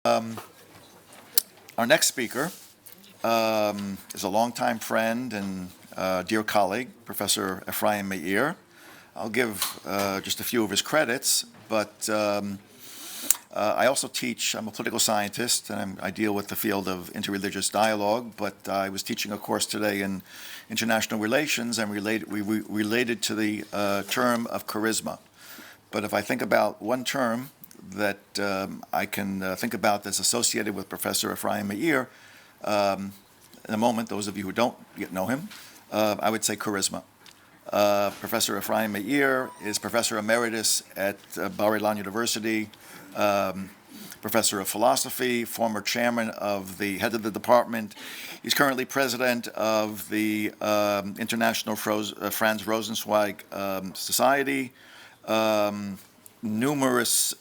Our next speaker is a longtime friend and dear colleague, Professor Ephraim Meir. I'll give just a few of his credits, but I also teach. I'm a political scientist, and I deal with the field of interreligious dialogue, but I was teaching a course today in international relations, and we related to the term of charisma. But if I think about one term that I can think about that's associated with Professor Ephraim Meir, in a moment, those of you who don't yet know him, I would say charisma. Professor Ephraim Meir is Professor Emeritus at Bar-Ilan University, Professor of Philosophy, former chairman of the head of the department. He's currently president of the International Franz Rosenzweig Society. Numerous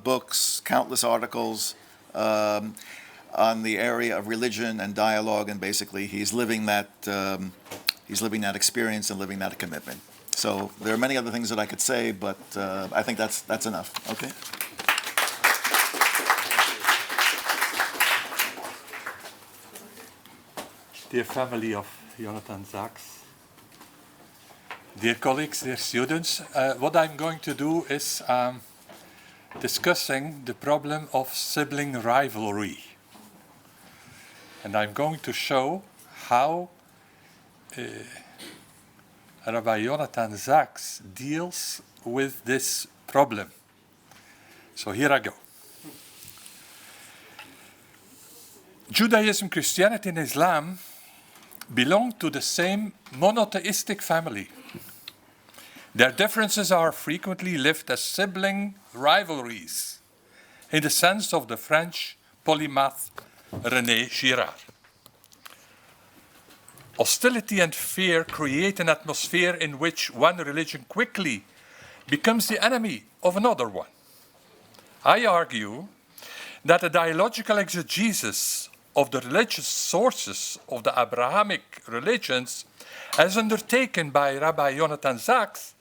books, countless articles on the area of religion and dialogue, and basically he's living that experience and living that commitment. So there are many other things that I could say, but I think that's enough. Okay. Dear family of Jonathan Sachs, dear colleagues, dear students, what I'm going to do is discussing the problem of sibling rivalry. And I'm going to show how Rabbi Jonathan Sachs deals with this problem. So here I go. Judaism, Christianity, and Islam belong to the same monotheistic family. Their differences are frequently lived as sibling rivalries, in the sense of the French polymath René Girard. Hostility and fear create an atmosphere in which one religion quickly becomes the enemy of another one. I argue that a dialogical exegesis of the religious sources of the Abrahamic religions, as undertaken by Rabbi Jonathan Sachs,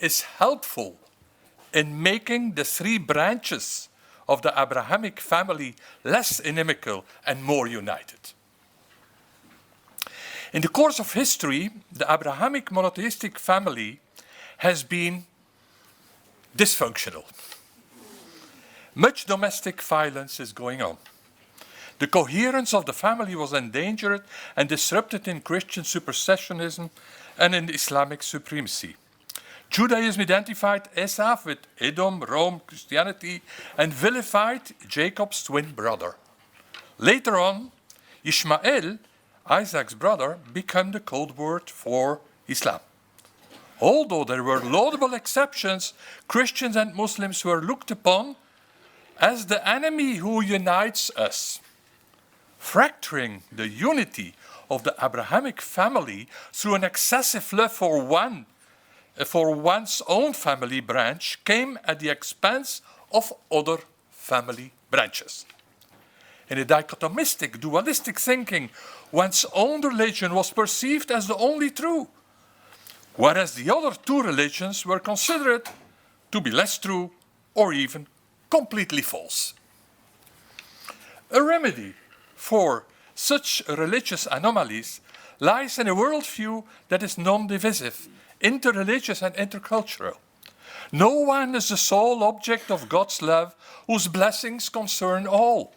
is helpful in making the three branches of the Abrahamic family less inimical and more united. In the course of history, the Abrahamic monotheistic family has been dysfunctional. Much domestic violence is going on. The coherence of the family was endangered and disrupted in Christian supersessionism and in Islamic supremacy. Judaism identified Esau with Edom, Rome, Christianity, and vilified Jacob's twin brother. Later on, Ishmael, Isaac's brother, became the code word for Islam. Although there were laudable exceptions, Christians and Muslims were looked upon as the enemy who unites us. Fracturing the unity of the Abrahamic family through an excessive love for one's own family branch came at the expense of other family branches. In a dichotomistic, dualistic thinking, one's own religion was perceived as the only true, whereas the other two religions were considered to be less true or even completely false. A remedy for such religious anomalies lies in a worldview that is non-divisive, interreligious and intercultural. No one is the sole object of God's love whose blessings concern all.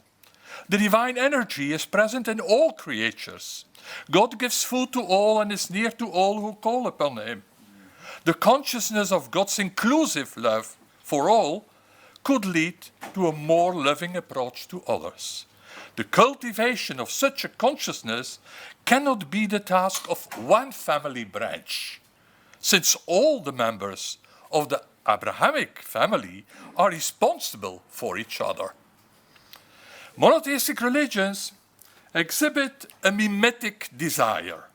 The divine energy is present in all creatures. God gives food to all and is near to all who call upon him. The consciousness of God's inclusive love for all could lead to a more loving approach to others. The cultivation of such a consciousness cannot be the task of one family branch, since all the members of the Abrahamic family are responsible for each other. Monotheistic religions exhibit a mimetic desire.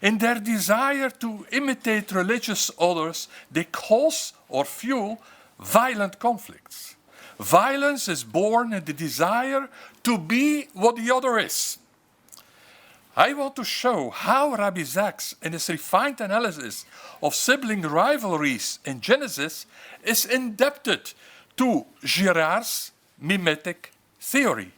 In their desire to imitate religious others, they cause or fuel violent conflicts. Violence is born in the desire to be what the other is. I want to show how Rabbi Sachs, in his refined analysis of sibling rivalries in Genesis, is indebted to Girard's mimetic theory.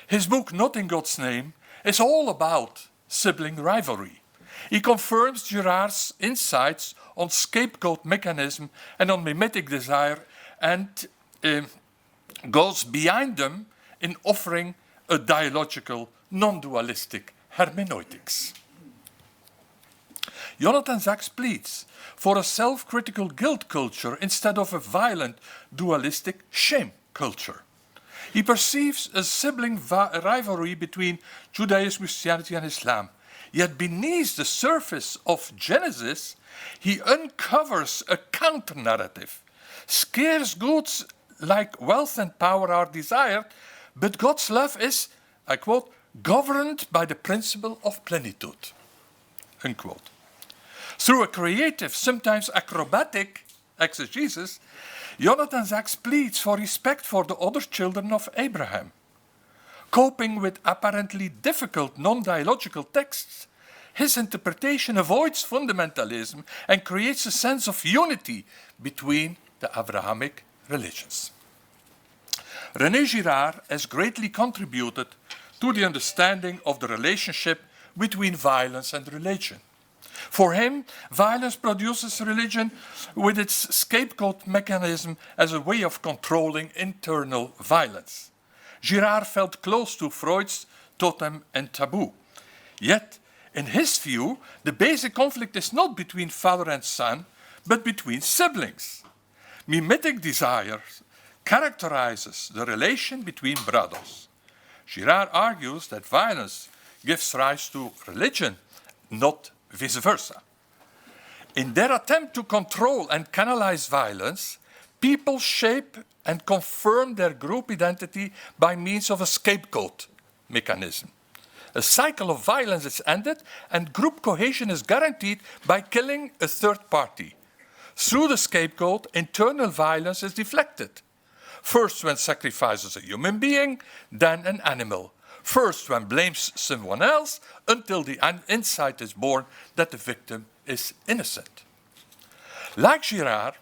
His book, Not in God's Name, is all about sibling rivalry. He confirms Girard's insights on scapegoat mechanism and on mimetic desire and goes behind them in offering a dialogical, non-dualistic hermeneutics. Jonathan Sacks pleads for a self-critical guilt culture instead of a violent, dualistic shame culture. He perceives a sibling rivalry between Judaism, Christianity, and Islam. Yet beneath the surface of Genesis, he uncovers a counter-narrative. Scarce goods like wealth and power are desired, but God's love is, I quote, governed by the principle of plenitude, unquote. Through a creative, sometimes acrobatic exegesis, Jonathan Sacks pleads for respect for the other children of Abraham. Coping with apparently difficult non-dialogical texts, his interpretation avoids fundamentalism and creates a sense of unity between the Abrahamic religions. René Girard has greatly contributed to the understanding of the relationship between violence and religion. For him, violence produces religion with its scapegoat mechanism as a way of controlling internal violence. Girard felt close to Freud's totem and taboo. Yet, in his view, the basic conflict is not between father and son, but between siblings. Mimetic desire characterizes the relation between brothers. Girard argues that violence gives rise to religion, not vice versa. In their attempt to control and canalize violence, people shape and confirm their group identity by means of a scapegoat mechanism. A cycle of violence is ended and group cohesion is guaranteed by killing a third party. Through the scapegoat, internal violence is deflected. First when sacrifices a human being, then an animal. First when blames someone else, until the insight is born that the victim is innocent. Like Girard,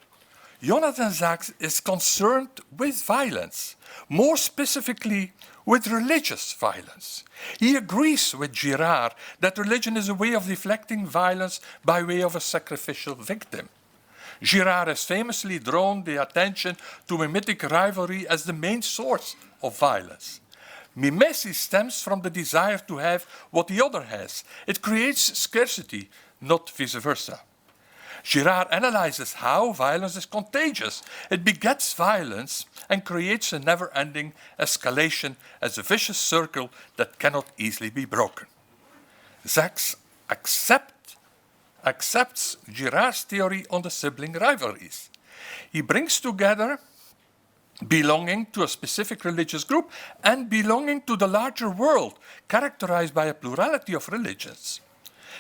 Jonathan Sacks is concerned with violence, more specifically with religious violence. He agrees with Girard that religion is a way of deflecting violence by way of a sacrificial victim. Girard has famously drawn the attention to mimetic rivalry as the main source of violence. Mimesis stems from the desire to have what the other has. It creates scarcity, not vice versa. Girard analyzes how violence is contagious. It begets violence and creates a never-ending escalation as a vicious circle that cannot easily be broken. Sacks accepts Girard's theory on the sibling rivalries. He brings together belonging to a specific religious group and belonging to the larger world, characterized by a plurality of religions.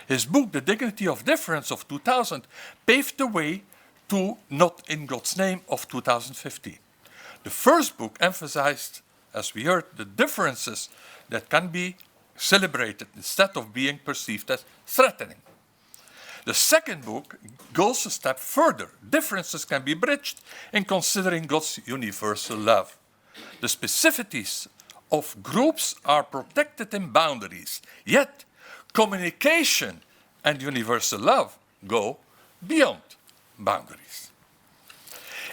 His book, The Dignity of Difference of 2000, paved the way to Not in God's Name of 2015. The first book emphasized, as we heard, the differences that can be celebrated instead of being perceived as threatening. The second book goes a step further. Differences can be bridged in considering God's universal love. The specificities of groups are protected in boundaries, yet communication and universal love go beyond boundaries.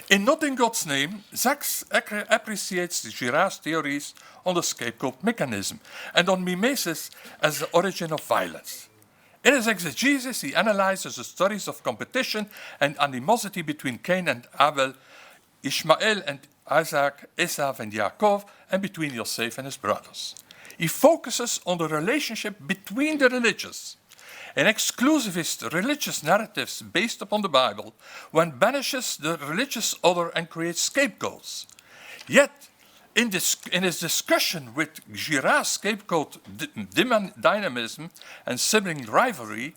In Not in God's Name, Sacks appreciates Girard's theories on the scapegoat mechanism and on mimesis as the origin of violence. In his exegesis, he analyzes the stories of competition and animosity between Cain and Abel, Ishmael and Isaac, Esau and Yaakov, and between Yosef and his brothers. He focuses on the relationship between the religious. In exclusivist religious narratives based upon the Bible, one banishes the religious other and creates scapegoats. Yet, in his discussion with Girard's scapegoat dynamism and sibling rivalry,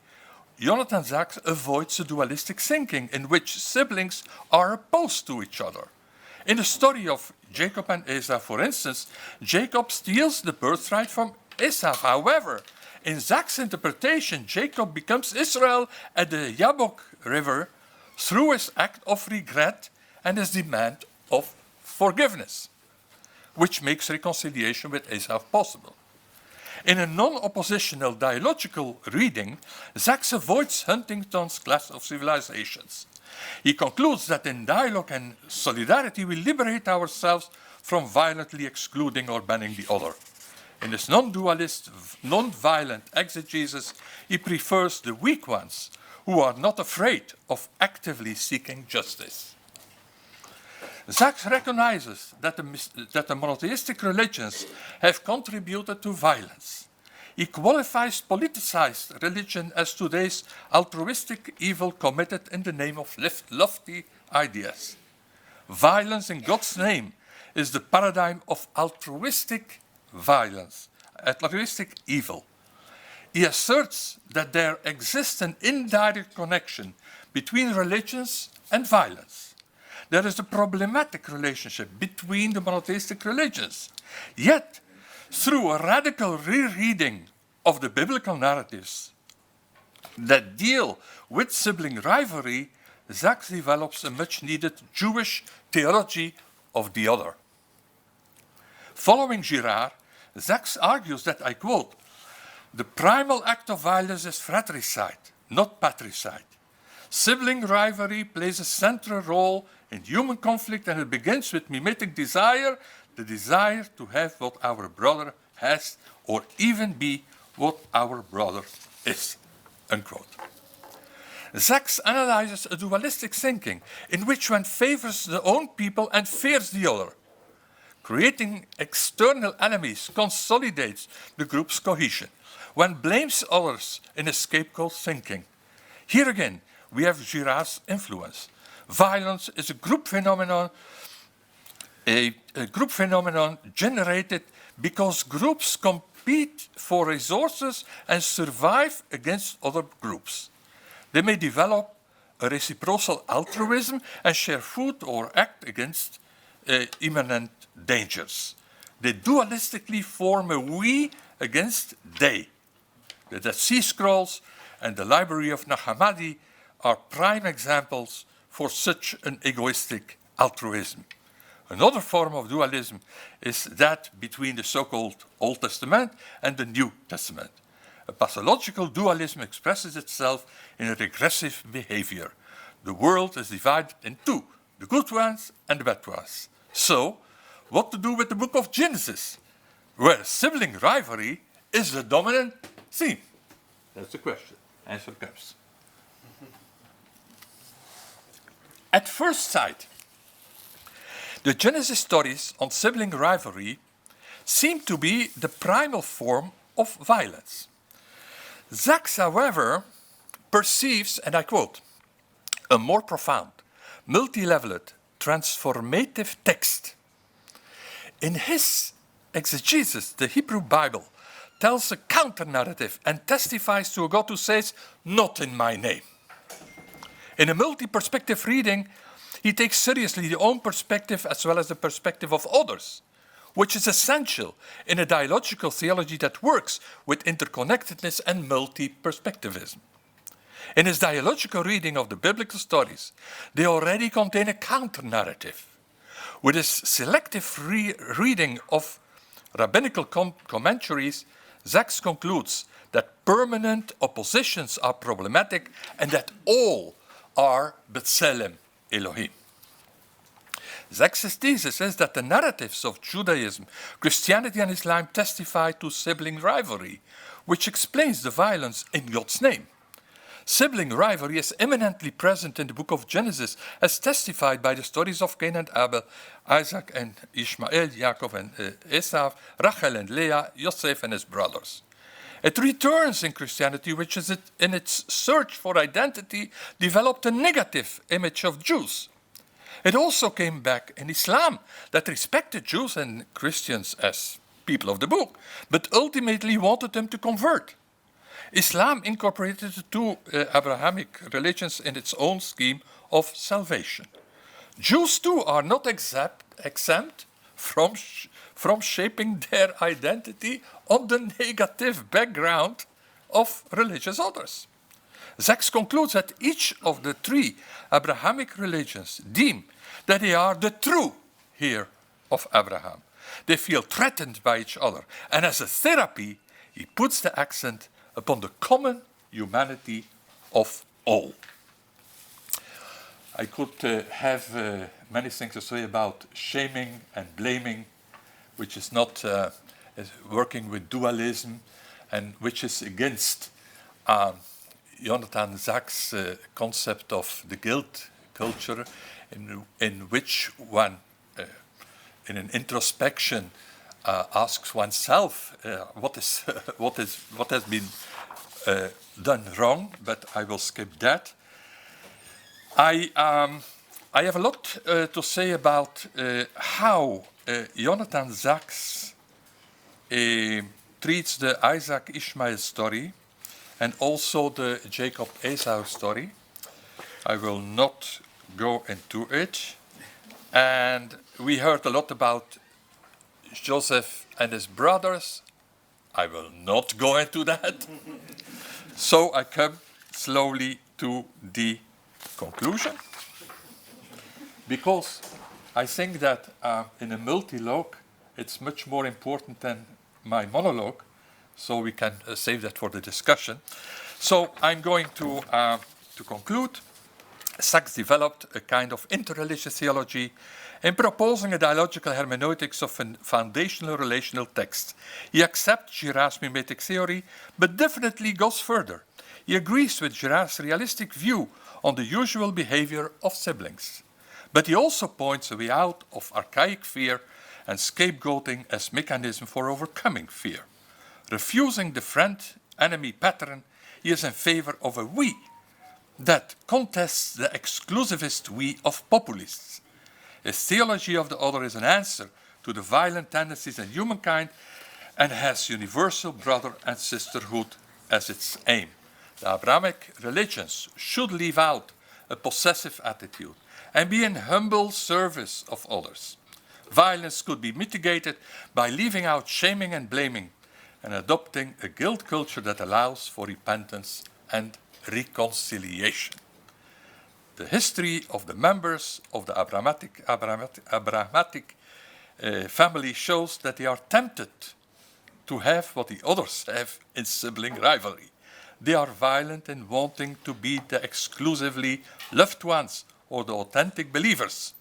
Jonathan Sacks avoids a dualistic thinking in which siblings are opposed to each other. In the story of Jacob and Esau, for instance, Jacob steals the birthright from Esau. However, in Sacks' interpretation, Jacob becomes Israel at the Jabbok River through his act of regret and his demand of forgiveness. which makes reconciliation with Esau possible. In a non-oppositional dialogical reading, Sachs avoids Huntington's class of civilizations. He concludes that in dialogue and solidarity we liberate ourselves from violently excluding or banning the other. In his non-dualist, non-violent exegesis, he prefers the weak ones who are not afraid of actively seeking justice. Sachs recognizes that the monotheistic religions have contributed to violence. He qualifies politicized religion as today's altruistic evil committed in the name of lofty ideas. Violence in God's name is the paradigm of altruistic violence, altruistic evil. He asserts that there exists an indirect connection between religions and violence. There is a problematic relationship between the monotheistic religions. Yet, through a radical rereading of the biblical narratives that deal with sibling rivalry, Sachs develops a much-needed Jewish theology of the other. Following Girard, Sachs argues that, I quote, "The primal act of violence is fratricide, not patricide. Sibling rivalry plays a central role in human conflict, and it begins with mimetic desire, the desire to have what our brother has or even be what our brother is," unquote. Sachs analyzes a dualistic thinking in which one favors the own people and fears the other. Creating external enemies consolidates the group's cohesion. One blames others in a scapegoat thinking. Here again, we have Girard's influence. Violence is a group phenomenon generated because groups compete for resources and survive against other groups. They may develop a reciprocal altruism and share food or act against imminent dangers. They dualistically form a we against they. The Dead Sea Scrolls and the Library of Nag Hammadi are prime examples for such an egoistic altruism. Another form of dualism is that between the so-called Old Testament and the New Testament. A pathological dualism expresses itself in a regressive behavior. The world is divided in two, the good ones and the bad ones. So, what to do with the book of Genesis, where sibling rivalry is the dominant theme? That's the question. Answer comes. At first sight, the Genesis stories on sibling rivalry seem to be the primal form of violence. Sachs, however, perceives, and I quote, "a more profound, multi-leveled, transformative text." In his exegesis, the Hebrew Bible tells a counter-narrative and testifies to a God who says, "not in my name." In a multi-perspective reading, he takes seriously the own perspective as well as the perspective of others, which is essential in a dialogical theology that works with interconnectedness and multi-perspectivism. In his dialogical reading of the biblical stories, they already contain a counter-narrative. With his selective reading of rabbinical commentaries, Sachs concludes that permanent oppositions are problematic and that all are B'Tselem Elohim. Sachs' thesis is that the narratives of Judaism, Christianity, and Islam testify to sibling rivalry, which explains the violence in God's name. Sibling rivalry is eminently present in the book of Genesis, as testified by the stories of Cain and Abel, Isaac and Ishmael, Jacob and Esau, Rachel and Leah, Joseph and his brothers. It returns in Christianity, which is in its search for identity, developed a negative image of Jews. It also came back in Islam, that respected Jews and Christians as people of the book, but ultimately wanted them to convert. Islam incorporated the two Abrahamic religions in its own scheme of salvation. Jews too are not exempt from shaping their identity on the negative background of religious others. Sachs concludes that each of the three Abrahamic religions deem that they are the true heir of Abraham. They feel threatened by each other. And as a therapy, he puts the accent upon the common humanity of all. I could have many things to say about shaming and blaming, which is not is working with dualism and which is against Jonathan Sachs' concept of the guilt culture, in which one, in an introspection, asks oneself what has been done wrong. But I will skip that. I have a lot to say about how Jonathan Sachs treats the Isaac Ishmael story and also the Jacob Esau story. I will not go into it. And we heard a lot about Joseph and his brothers. I will not go into that. So I come slowly to the conclusion. Because I think that in a multilogue, it's much more important than my monologue, so we can save that for the discussion. So I'm going to conclude. Sachs developed a kind of interreligious theology in proposing a dialogical hermeneutics of foundational relational texts. He accepts Girard's mimetic theory, but definitely goes further. He agrees with Girard's realistic view on the usual behavior of siblings. But he also points a way out of archaic fear and scapegoating as mechanism for overcoming fear. Refusing the friend-enemy pattern, he is in favor of a we that contests the exclusivist we of populists. His theology of the other is an answer to the violent tendencies in humankind and has universal brother and sisterhood as its aim. The Abrahamic religions should leave out a possessive attitude and be in humble service of others. Violence could be mitigated by leaving out shaming and blaming and adopting a guilt culture that allows for repentance and reconciliation. The history of the members of the Abrahamic family shows that they are tempted to have what the others have in sibling rivalry. They are violent in wanting to be the exclusively loved ones or the authentic believers.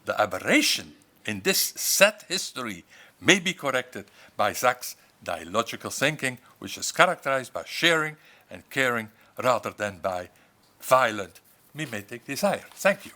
The aberration in this sad history may be corrected by Sachs' dialogical thinking, which is characterized by sharing and caring rather than by violent mimetic desire. Thank you.